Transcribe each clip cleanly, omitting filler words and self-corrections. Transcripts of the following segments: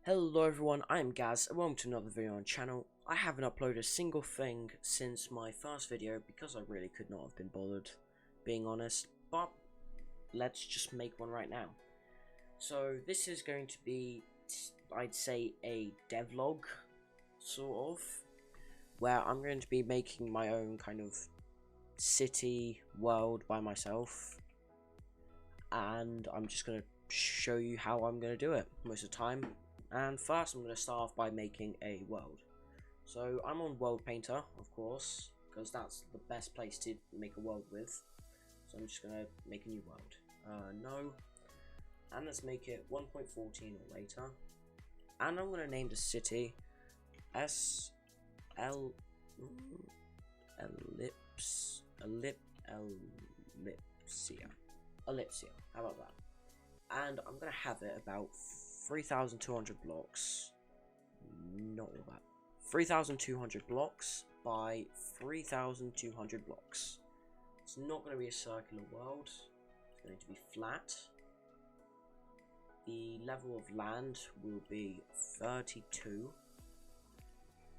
Hello everyone, I'm Gaz and welcome to another video on the channel. I haven't uploaded a single thing since my first video because I really could not have been bothered, being honest, but let's just make one right now. So this is going to be, I'd say, a devlog, sort of, where I'm going to be making my own kind of city world by myself, and I'm just going to show you how I'm going to do it most of the time. And first I'm going to start off by making a world. So I'm on World Painter, of course, because that's the best place to make a world with. So I'm just going to make a new world. No. And let's make it 1.14 or later. And I'm going to name the city Elipsia. Elipsia. How about that? And I'm going to have it about 3,200 blocks, not all that, 3,200 blocks by 3,200 blocks. It's not going to be a circular world, it's going to be flat. The level of land will be 32,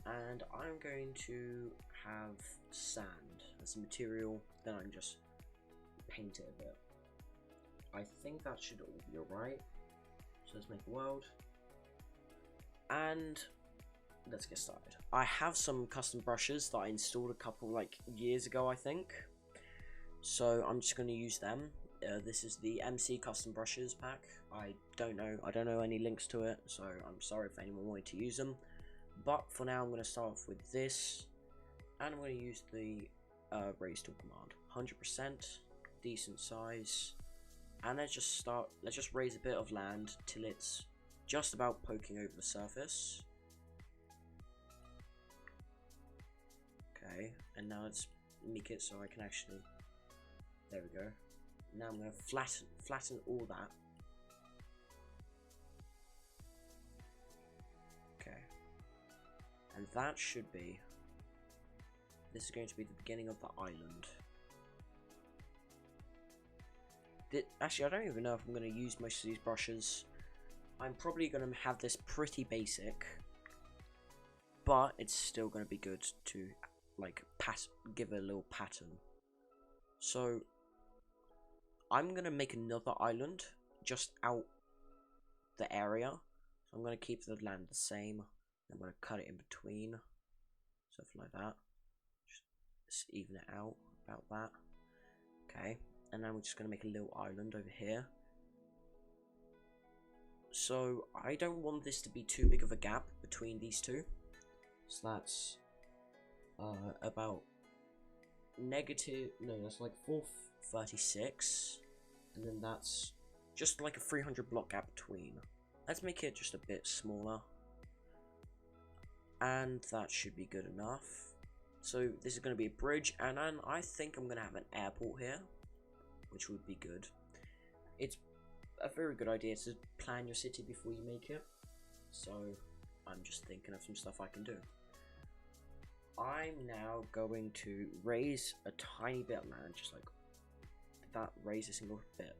and I'm going to have sand as a material, then I can just paint it a bit. I think that should all be alright. So let's make a world, and let's get started. I have some custom brushes that I installed a couple years ago, I think. So I'm just going to use them. This is the MC custom brushes pack. I don't know any links to it, so I'm sorry if anyone wanted to use them. But for now, I'm going to start off with this, and I'm going to use the raise tool command. 100%, decent size. And let's just raise a bit of land till it's just about poking over the surface. Okay, and now let's make it so I can actually, there we go. Now I'm going to flatten all that. Okay, and that should be, this is going to be the beginning of the island. Actually, I don't even know if I'm going to use most of these brushes. I'm probably going to have this pretty basic, but it's still going to be good to give it a little pattern. So I'm going to make another island just out the area. So I'm going to keep the land the same. I'm going to cut it in between, something like that. Just even it out about that. Okay. And now we're just going to make a little island over here. So I don't want this to be too big of a gap between these two. So that's about that's like 436. And then that's just like a 300 block gap between. Let's make it just a bit smaller. And that should be good enough. So this is going to be a bridge, and then I think I'm going to have an airport here, which would be good. It's a very good idea to plan your city before you make it. So I'm just thinking of some stuff I can do. I'm now going to raise a tiny bit of land, just like that, raise a single bit.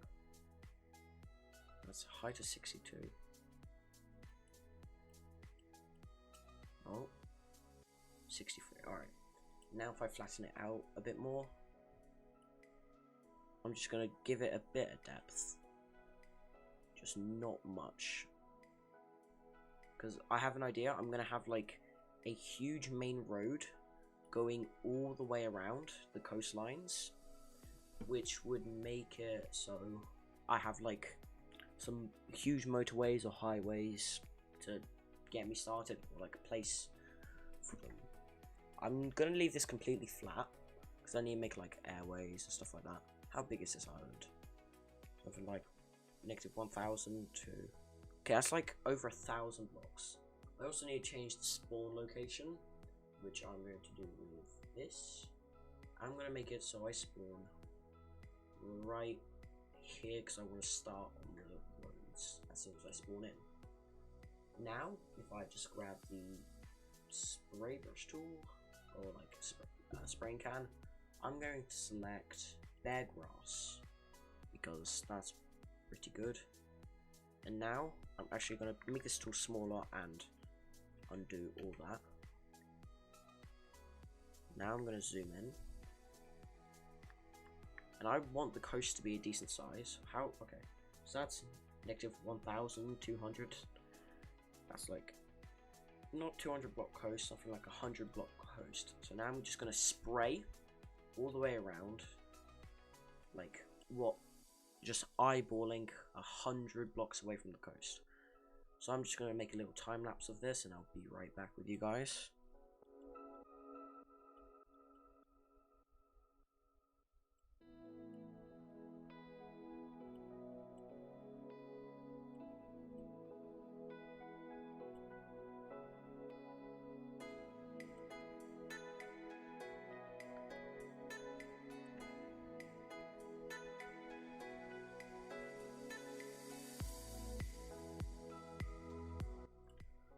That's height of 62. Oh, 63, alright. Now if I flatten it out a bit more, I'm just going to give it a bit of depth. Just not much. Because I have an idea. I'm going to have like a huge main road going all the way around the coastlines, which would make it so I have like some huge motorways or highways to get me started, or like a place for them. I'm going to leave this completely flat because I need to make like airways and stuff like that. How big is this island? Something like -1,000 to... Okay, that's like over 1,000 blocks. I also need to change the spawn location, which I'm going to do with this. I'm going to make it so I spawn right here because I want to start on the roads as soon as I spawn in. Now, if I just grab the spray brush tool, or like a spraying can, I'm going to select bare grass because that's pretty good. And now I'm actually going to make this tool smaller and undo all that. Now I'm going to zoom in. And I want the coast to be a decent size. How? Okay. So that's negative 1,200. That's like not 200 block coast, something like 100 block coast. So now I'm just going to spray all the way around. Like, what? Just eyeballing 100 blocks away from the coast. So I'm just going to make a little time lapse of this and I'll be right back with you guys.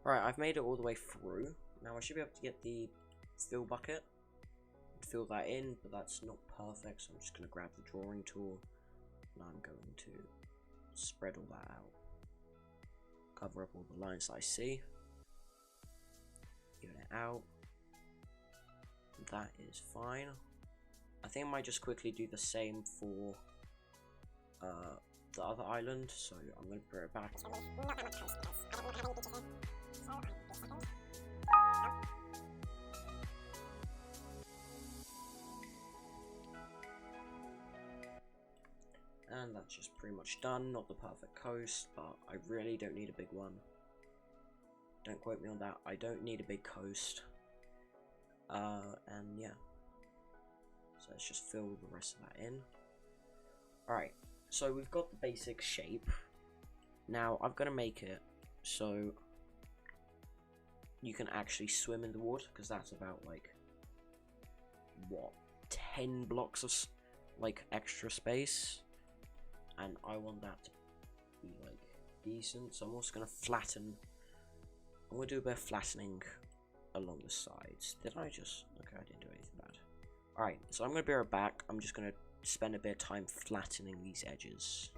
Alright, I've made it all the way through. Now I should be able to get the fill bucket and fill that in, but that's not perfect, so I'm just going to grab the drawing tool and I'm going to spread all that out. Cover up all the lines that I see. Even it out. That is fine. I think I might just quickly do the same for the other island, so I'm going to put it back. And that's just pretty much done. Not the perfect coast, but I really don't need a big one. Don't quote me on that. I don't need a big coast. And yeah. So let's just fill the rest of that in. Alright, so we've got the basic shape. Now I'm gonna make it so you can actually swim in the water, because that's about like what, 10 blocks of like extra space, and I want that to be like decent. So I'm also gonna flatten. I'm gonna do a bit of flattening along the sides. Did I just? Okay, I didn't do anything bad. All right, so I'm gonna be right back. I'm just gonna spend a bit of time flattening these edges.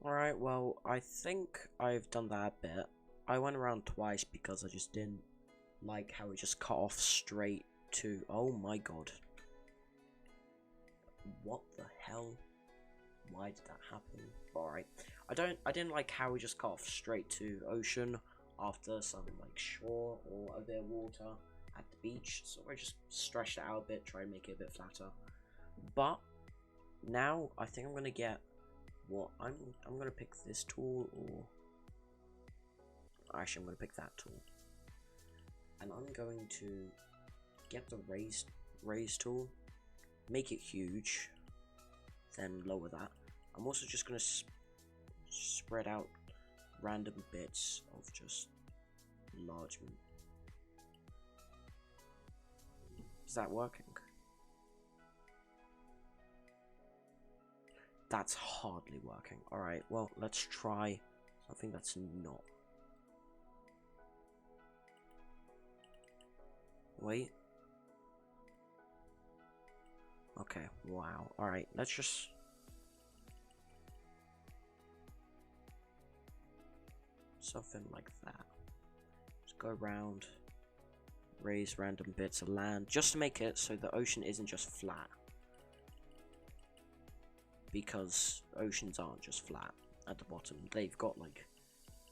Alright, well, I think I've done that a bit. I went around twice because I just didn't like how it just cut off straight to... Oh my god. What the hell? Why did that happen? Alright. I didn't like how it just cut off straight to ocean after some like shore or a bit of water at the beach. So I just stretched it out a bit, try to make it a bit flatter. But now I think I'm gonna get... What I'm gonna pick this tool, or actually I'm gonna pick that tool, and I'm going to get the raise tool, make it huge, then lower that. I'm also just gonna spread out random bits of just enlargement. Is that working? That's hardly working. Alright, well, let's try something that's not. Wait. Okay, wow. Alright, let's just... something like that. Just go around, raise random bits of land, just to make it so the ocean isn't just flat. because oceans aren't just flat at the bottom. They've got like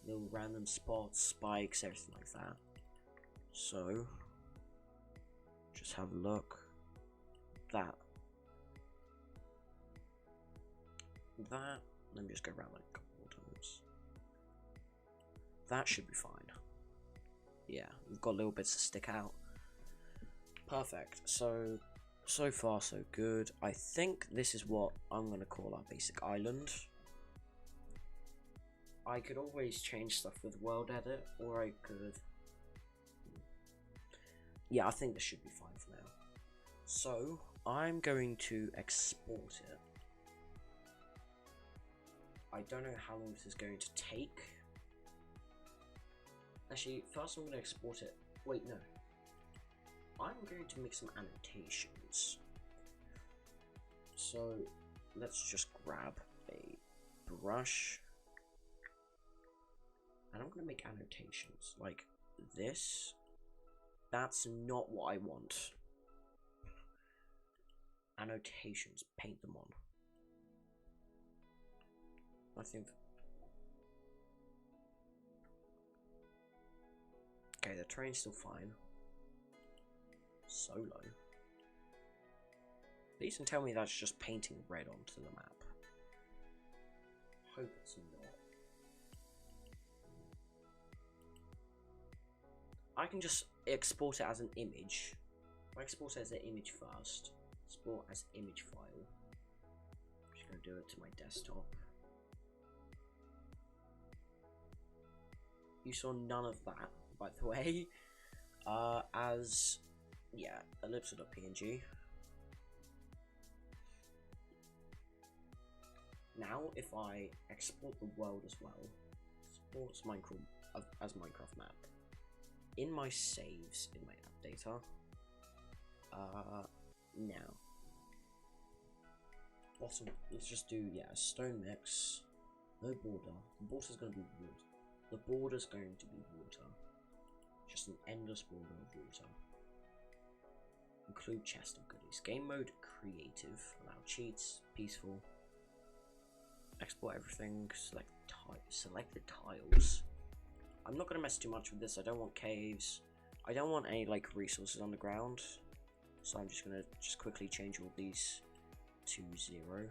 little random spots, spikes, everything like that. So just have a look. That. Let me just go around like a couple more times. That should be fine. Yeah, we've got little bits that stick out. Perfect. So far so good. I think this is what I'm gonna call our basic island. I could always change stuff with world edit, or I could. Yeah, I think this should be fine for now. So I'm going to export it. I don't know how long this is going to take. Actually, first I'm going to export it. Wait, no. I'm going to make some annotations. So let's just grab a brush. And I'm going to make annotations like this. That's not what I want. Annotations, paint them on. I think. Okay, the terrain's still fine. So low. Please don't tell me that's just painting red onto the map. Hope it's not. I can just export it as an image. I export it as an image first. Export as image file. I'm just gonna do it to my desktop. You saw none of that, by the way. As yeah, Elipsia.png. Now, if I export the world as well, exports Minecraft as Minecraft map. In my saves, in my app data, now, bottom, let's just do, yeah, stone mix, no border, the border's going to be wood, the border's going to be water, just an endless border of water, include chest of goodies, game mode creative, allow cheats, peaceful, export everything, select the tiles. I'm not going to mess too much with this. I don't want caves. I don't want any like resources on the ground. So I'm just going to quickly change all these to 0.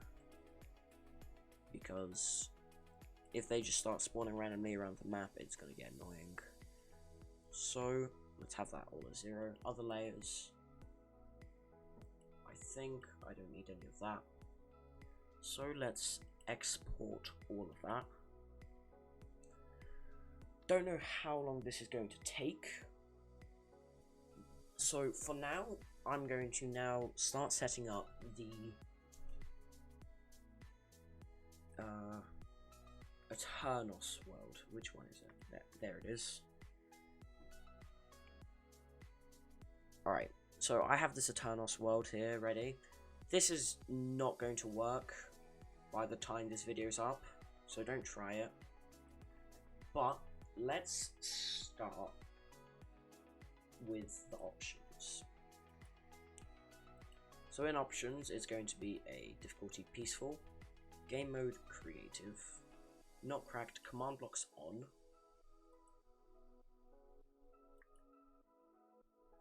Because if they just start spawning randomly around the map, it's going to get annoying. So let's have that all at 0. Other layers. I think I don't need any of that. So let's export all of that. Don't know how long this is going to take. So for now, I'm going to now start setting up the Aternos world. Which one is it? There it is. Alright, so I have this Aternos world here ready. This is not going to work by the time this video is up, so don't try it. But let's start with the options. So in options, it's going to be a difficulty peaceful, game mode creative, not cracked, command blocks on,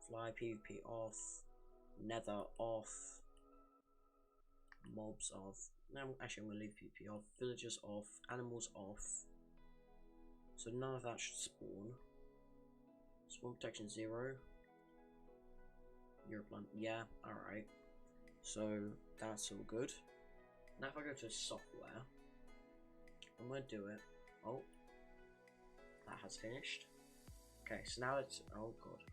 fly PvP off, nether off, mobs off. No, actually I'm going to leave PvP off, villagers off, animals off. So none of that should spawn. Spawn protection 0. Europlan, yeah, alright. So that's all good. Now if I go to software, I'm gonna do it. Oh, that has finished. Okay, so now it's, oh god.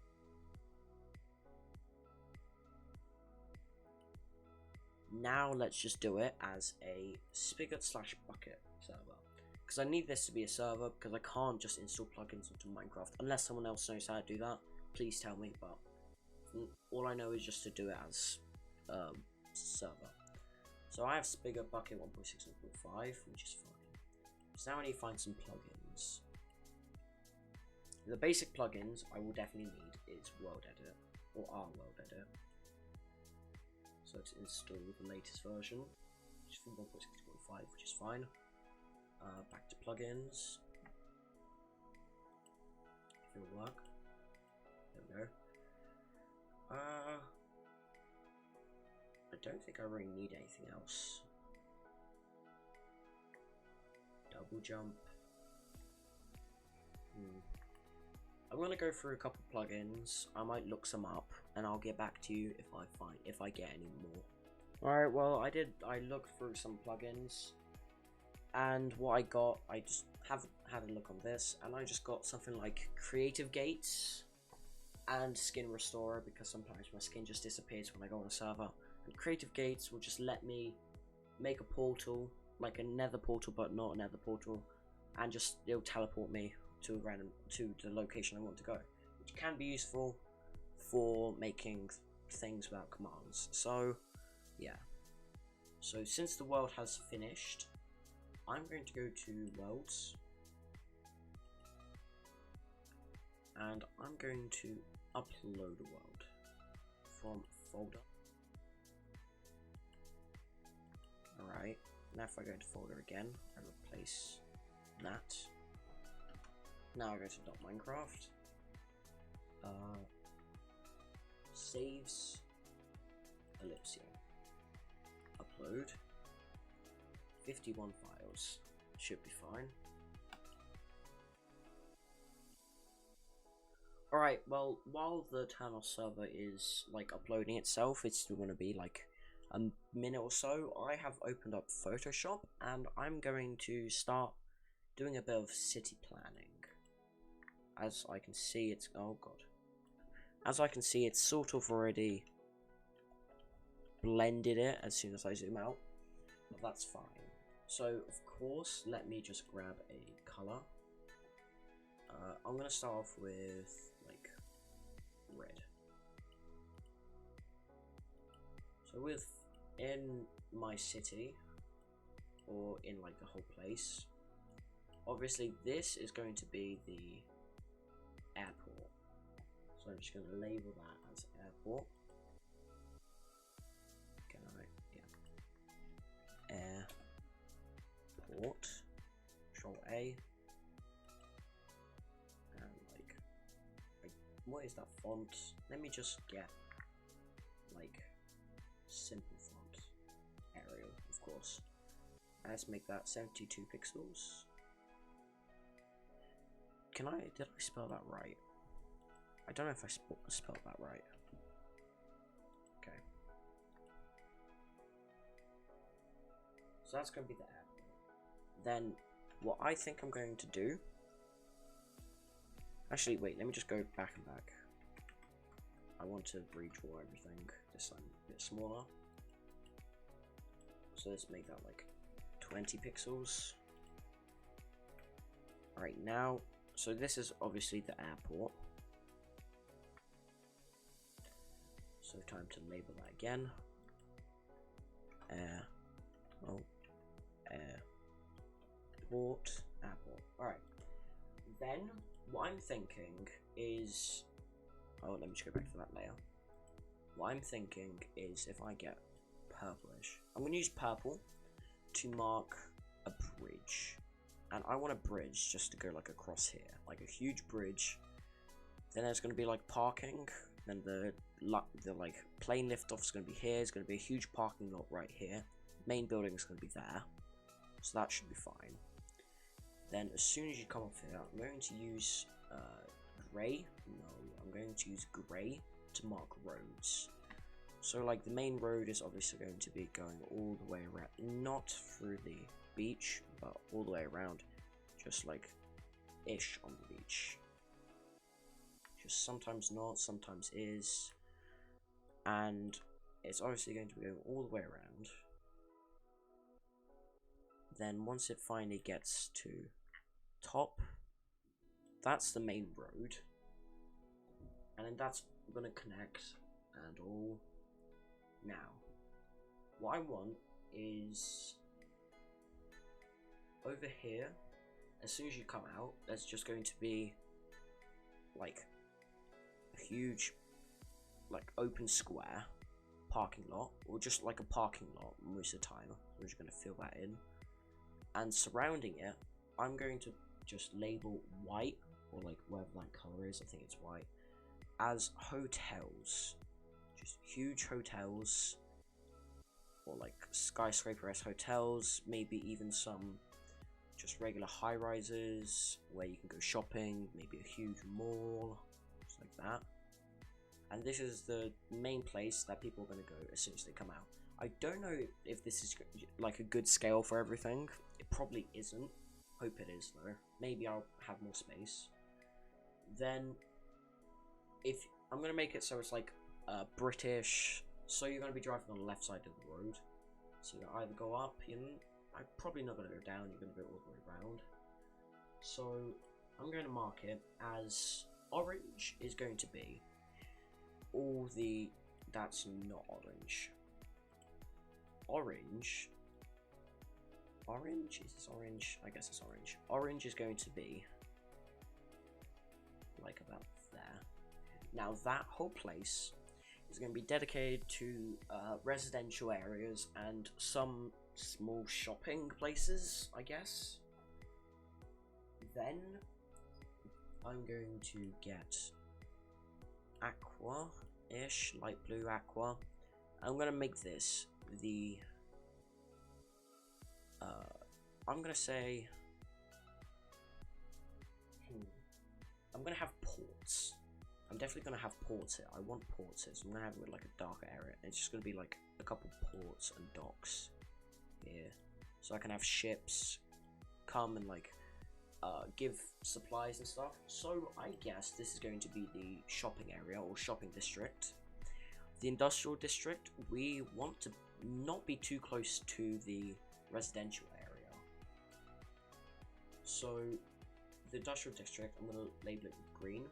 Now let's just do it as a spigot/bucket server. Because I need this to be a server, because I can't just install plugins into Minecraft. Unless someone else knows how to do that, please tell me, but all I know is just to do it as server. So I have Spigot Bucket 1.6 and 1.5, which is fine. So now I need to find some plugins. The basic plugins I will definitely need is World Edit, or our World Edit. So to install the latest version. which is 1.6.5, which is fine. Back to plugins. If it'll work. There we go. I don't think I really need anything else. Double jump. I'm gonna go through a couple plugins. I might look some up, and I'll get back to you if I get any more. Alright, well I looked through some plugins, and what I got, I just had a look on this, and I just got something like Creative Gates and Skin Restorer, because sometimes my skin just disappears when I go on a server. And Creative Gates will just let me make a portal, like a nether portal but not a nether portal, and just it'll teleport me to the location I want to go, which can be useful for making things without commands. So yeah, so since the world has finished, I'm going to go to worlds, and I'm going to upload a world from folder. Alright, now if I go into folder again, I replace that. Now I go to .minecraft, saves, Elipsia, upload, 51 files, should be fine. Alright, well, while the Aternos server is like uploading itself, it's still going to be like a minute or so. I have opened up Photoshop, and I'm going to start doing a bit of city planning. As I can see, it's as I can see, it's sort of already blended it as soon as I zoom out, but that's fine. So of course, let me just grab a color. I'm gonna start off with like red. So in my city, or in like the whole place, obviously this is going to be the airport. So I'm just going to label that as airport. Can I? Yeah. Airport. Control A. And like, what is that font? Let me just get like simple font. Arial, of course. And let's make that 72 pixels. Did I spell that right? I don't know if I spelled that right. Okay. So that's going to be the app. Then, what I think I'm going to do... Actually, wait, let me just go back and back. I want to redraw everything this time a bit smaller. So let's make that like 20 pixels. Alright, now... So this is obviously the airport. So time to label that again. Airport. Alright. Then what I'm thinking is, let me just go back to that layer. What I'm thinking is, if I get purplish, I'm going to use purple to mark a bridge. And I want a bridge just to go like across here, like a huge bridge. Then there's going to be like parking. Then the like plane lift off is going to be here. There's going to be a huge parking lot right here. Main building is going to be there, so that should be fine. Then as soon as you come off here, I'm going to use grey. No, I'm going to use grey to mark roads. So like the main road is obviously going to be going all the way around, not through the beach, but all the way around, just like ish on the beach. Just sometimes not, sometimes is, and it's obviously going to be going all the way around. Then once it finally gets to top, that's the main road, and then that's going to connect and all. Now what I want is over here, as soon as you come out, there's just going to be like a huge like open square parking lot, or just like a parking lot most of the time. We're just going to fill that in. And surrounding it, I'm going to just label white, or like whatever that color is, I think it's white, as hotels. Just huge hotels, or like skyscraper-esque hotels, maybe even some just regular high-rises where you can go shopping, maybe a huge mall, just like that. And this is the main place that people are going to go as soon as they come out. I don't know if this is like a good scale for everything. It probably isn't. Hope it is though. Maybe I'll have more space. Then, if I'm going to make it so it's like British, so you're going to be driving on the left side of the road. So you either go up, I'm probably not going to go down, you're going to go all the way around. So I'm going to mark it as orange is going to be all the, that's not orange. Orange, is this orange? I guess it's orange. Orange is going to be like about there. Now that whole place is going to be dedicated to residential areas and some small shopping places, I guess. Then I'm going to get aqua-ish, light blue aqua. I'm going to make this the I'm going to say I'm going to have ports. I'm definitely going to have ports here. I want ports here, so I'm going to have it with like a darker area. It's just going to be like a couple ports and docks here. So I can have ships come and like give supplies and stuff. So I guess this is going to be the shopping area or shopping district. The industrial district, we want to not be too close to the residential area. So the industrial district, I'm going to label it with green.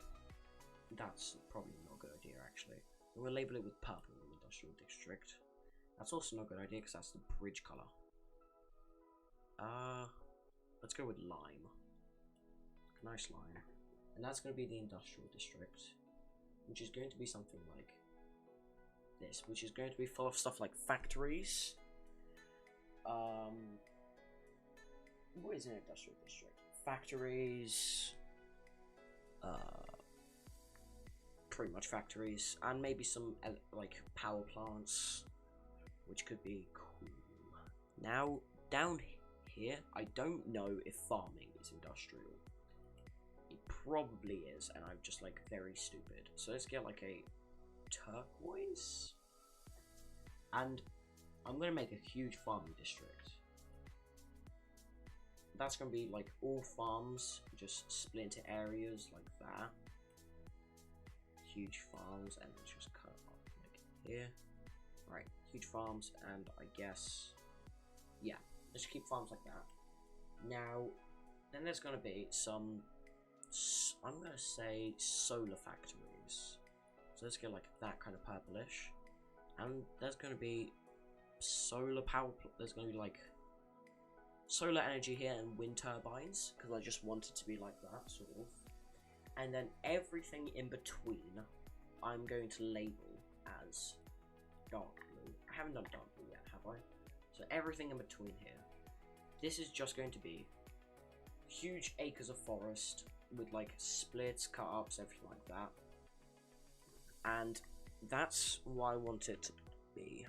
That's probably not a good idea actually. I'm going to label it with purple, industrial district. That's also not a good idea because that's the bridge color. Let's go with lime. Nice lime. And that's going to be the industrial district, which is going to be something like this, which is going to be full of stuff like factories. What is an industrial district? Factories, pretty much factories, and maybe some like power plants, which could be cool. Now down here, I don't know if farming is industrial. It probably is, and I'm just like very stupid. So let's get like a turquoise, and I'm gonna make a huge farming district. That's gonna be like all farms just split into areas like that. Huge farms, and let's just cut off like here. Right, huge farms, and I guess, yeah, let's keep farms like that. Now, then there's gonna be some, I'm gonna say solar factories. So let's get like that kind of purplish, and there's gonna be solar power. There's gonna be like solar energy here and wind turbines, because I just want it to be like that, sort of. And then everything in between, I'm going to label as dark blue. I haven't done dark blue yet, have I? So everything in between here. This is just going to be huge acres of forest with like splits, cut-ups, everything like that. And that's what I want it to be.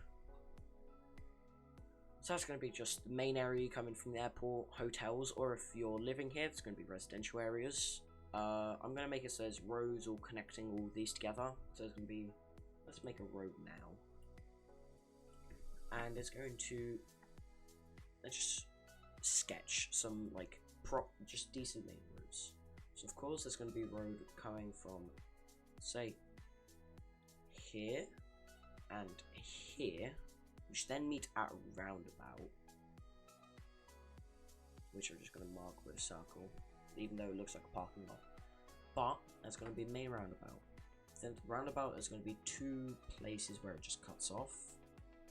So that's going to be just the main area you come in from the airport, hotels, or if you're living here, it's going to be residential areas. I'm going to make it so there's roads all connecting all these together. So it's going to be, let's make a road now. And it's going to, let's just sketch some like just decent main roads. So of course there's going to be a road coming from, say, here and here, which then meet at a roundabout, which I'm just going to mark with a circle, even though it looks like a parking lot. But that's going to be the main roundabout. Then the roundabout is going to be two places where it just cuts off.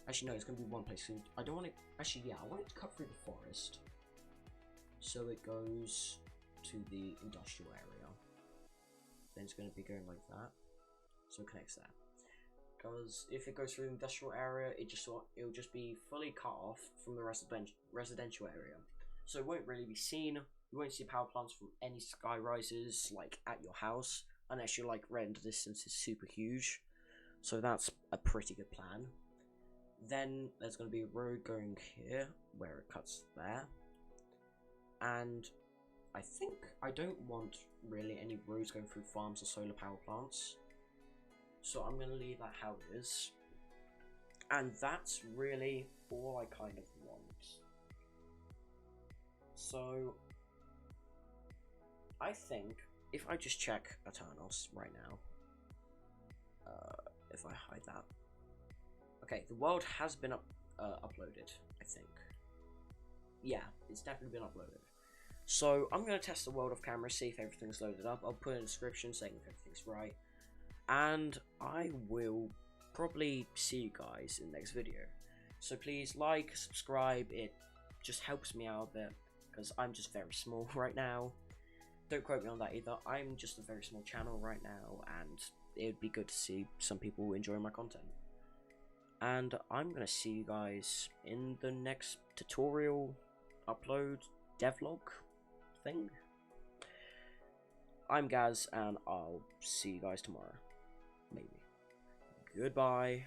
Actually, no, it's going to be one place. I don't want it. Actually, yeah, I want it to cut through the forest, so it goes to the industrial area. Then it's going to be going like that, so it connects there. because if it goes through the industrial area, it'll just be fully cut off from the residential area, so it won't really be seen. You won't see power plants from any sky rises like at your house unless your like render distance is super huge. So that's a pretty good plan. Then there's going to be a road going here where it cuts there, and I don't want really any roads going through farms or solar power plants, so I'm going to leave that how it is. And that's really all I kind of want. So I think if I just check Aternos right now, if I hide that, okay, the world has been uploaded, I think. Yeah, it's definitely been uploaded. So I'm going to test the world off camera, see if everything's loaded up. I'll put in a description saying if everything's right. And I will probably see you guys in the next video. So please like, subscribe, it just helps me out a bit, because I'm just very small right now. Don't quote me on that either, I'm just a very small channel right now, and it would be good to see some people enjoy my content. And I'm going to see you guys in the next tutorial upload devlog thing. I'm Gaz, and I'll see you guys tomorrow. Maybe. Goodbye.